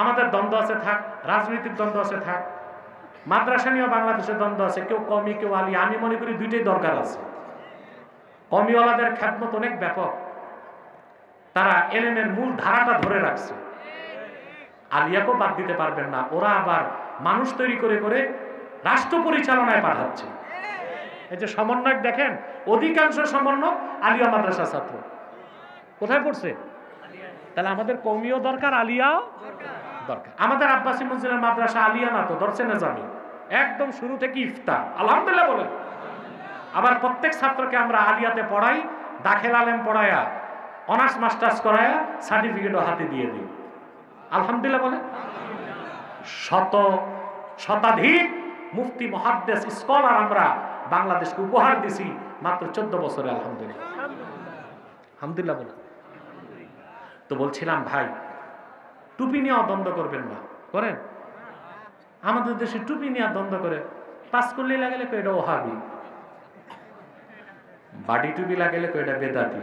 আমাদের দ্বন্দ্ব আছে থাক, রাজনৈতিক দ্বন্দ্ব আছে থাক, মাদ্রাসা নিয়েও বাংলাদেশের দ্বন্দ্ব আছে, কেউ কমি কেউ আলী। আমি মনে করি দুইটাই দরকার আছে। কমিওয়ালাদের খ্যাতমত অনেক ব্যাপক, তারা এলেমের মূল ধারাটা ধরে রাখছে, আলিয়াকেও বাদ দিতে পারবেন না। ওরা আবার মানুষ তৈরি করে করে রাষ্ট্র পরিচালনায় পাঠাচ্ছে। এই যে সমন্বয়ক দেখেন, অধিকাংশ সমন্বয়ক আলিয়া মাদ্রাসা ছাত্র। কোথায় পড়ছে? তাহলে আমাদের কওমিও দরকার, আলিয়াও দরকার। আমাদের আব্বাসী মঞ্জিলের মাদ্রাসা আলিয়া না তো, দর্শে নিজামি, একদম শুরু থেকে ইফতা, আলহামদুলিল্লাহ বলেন। আবার প্রত্যেক ছাত্রকে আমরা আলিয়াতে পড়াই, দাখিল আলেম পড়ায়া, অনার্স মাস্টার্স করায়া সার্টিফিকেটও হাতে দিয়ে দিই, আলহামদুলিল্লাহ বলেন। শতাধিক মুফতি মুহাদ্দিস স্কলার আমরা বাংলাদেশকে উপহার দিছি মাত্র 14 বছরে, আলহামদুলিল্লাহ। আলহামদুলিল্লাহ বলেন। তো বলছিলাম ভাই, টুপি নিয়ে দ্বন্দ্ব করবেন না, করেন। আমাদের দেশে টুপি নিয়ে দ্বন্দ্ব করে, পাস করলে লাগালে কয়টা ওহাবি, বাড়ি টুপি লাগালে কয়টা বেদাতি।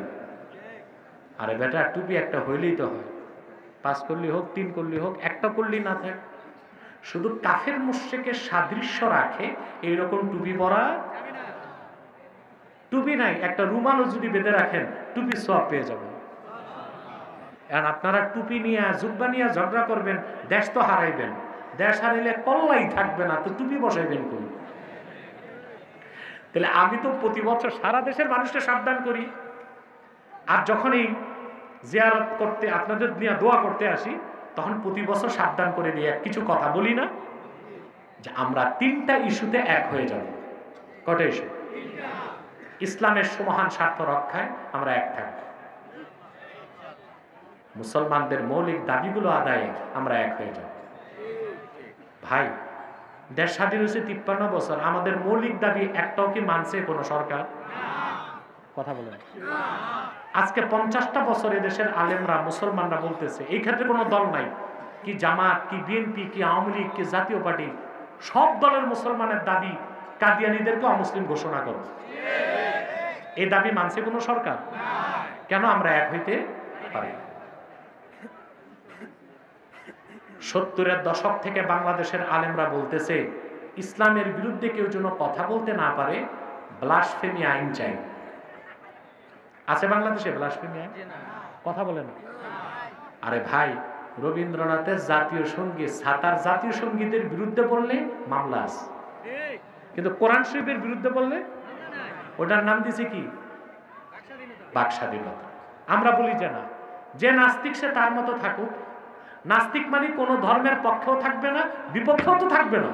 আরে বেটা, টুপি একটা হইলেই তো হয়, পাস করলি হোক, 3 করলি হোক, একটা করলি না থাক। শুধু কাফের মুশরিকের সাদৃশ্য রাখে এইরকম টুপি পরা। টুপি নাই, একটা রুমালও যদি বেঁধে রাখেন টুপি সওয়াব পেয়ে যাবেন। আর আপনারা টুপি নিয়ে জুব্বা নিয়ে ঝগড়া করবেন, দেশ তো হারাইবেন। দেশ হারাইলে কল্লাই থাকবে না, তো টুপি বসাইবেন কই? তাহলে আমি তো প্রতি বছর সারা দেশের মানুষকে সাবধান করি, আর যখন এই জিয়ারত করতে আপনাদের নিয়ে দোয়া করতে আসি, তখন প্রতি বছর সাবধান করে দিয়ে কিছু কথা বলি না, যে আমরা 3টা ইস্যুতে এক হয়ে যাব। কটা ইস্যু? ইসলামের সুমহান স্বার্থ রক্ষায় আমরা এক থাকব, মুসলমানদের মৌলিক দাবিগুলো আদায়ে আমরা এক হয়ে যাব। ভাই, দেশ স্বাধীন হয়েছে 53 বছর, আমাদের মৌলিক দাবি একটাও কি মানছে কোনো সরকার? কথা বলেন। আজকে 50টা বছর এদেশের আলেমরা, মুসলমানরা বলতেছে, এই ক্ষেত্রে কোনো দল নাই, কি জামাত, কি বিএনপি, কি আওয়ামী লীগ, কি জাতীয় পার্টি, সব দলের মুসলমানের দাবি কাদিয়ানীদেরকে অমুসলিম ঘোষণা করো। এই দাবি মানছে কোনো সরকার? কেন আমরা এক হইতে পারি? 70-এর দশক থেকে বাংলাদেশের আলেমরা বলতেছে, ইসলামের বিরুদ্ধে কেউ যেন কথা বলতে না পারে, ব্লাসফেমি আইন চাই। আছে বাংলাদেশে ব্লাসফেমি আইন? কথা বলে না। আরে ভাই, রবীন্দ্রনাথের জাতীয় সঙ্গীত, সাতার জাতীয় সঙ্গীতের বিরুদ্ধে বললে মামলা আছে, কিন্তু কোরআন শরীফের বিরুদ্ধে বললে ওটার নাম দিছে কি? বাক স্বাধীনতা। আমরা বলি যে না, যে নাস্তিক সে তার মতো থাকুক। নাস্তিক মানে কোনো ধর্মের পক্ষেও থাকবে না, বিপক্ষেও তো থাকবে না,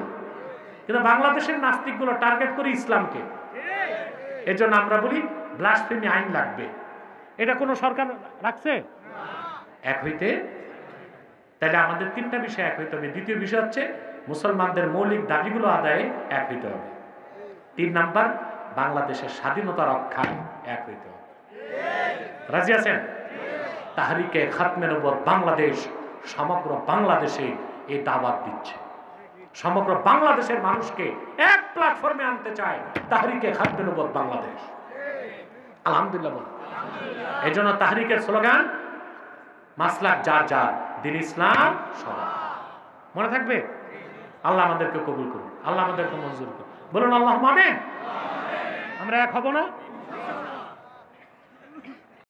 কিন্তু বাংলাদেশের নাস্তিকগুলো টার্গেট করে ইসলামকে। এজন্য আমরা বলি ব্লাসফেমি আইন লাগবে। এটা কোনো সরকার রাখছে? এক হইতে। তাহলে আমাদের 3টা বিষয় এক হইতে হবে। দ্বিতীয় বিষয় হচ্ছে মুসলমানদের মৌলিক দাবিগুলো আদায়ে এক হইতে হবে। 3 নাম্বার, বাংলাদেশের স্বাধীনতা রক্ষায় এক হইতে হবে। রাজি আছেন? তাহরিকে খাতমে নবুয়ত বাংলাদেশ সমগ্র বাংলাদেশে এই দাওয়াত দিচ্ছে, সমগ্র বাংলাদেশের মানুষকে এক প্ল্যাটফর্মে আনতে চায় তাহরিকে খাতমে নবুয়ত বাংলাদেশ। আলহামদুলিল্লাহ বল। এই জন্য তাহরিকের স্লোগান, মাসলাক যার যার, দিন ইসলাম সবার। মনে থাকবে? আল্লাহ আমাদেরকে কবুল করুন, আল্লাহ আমাদেরকে মঞ্জুর করুন। বলুন আল্লাহুম্মা আমিন। আমরা এক হব না?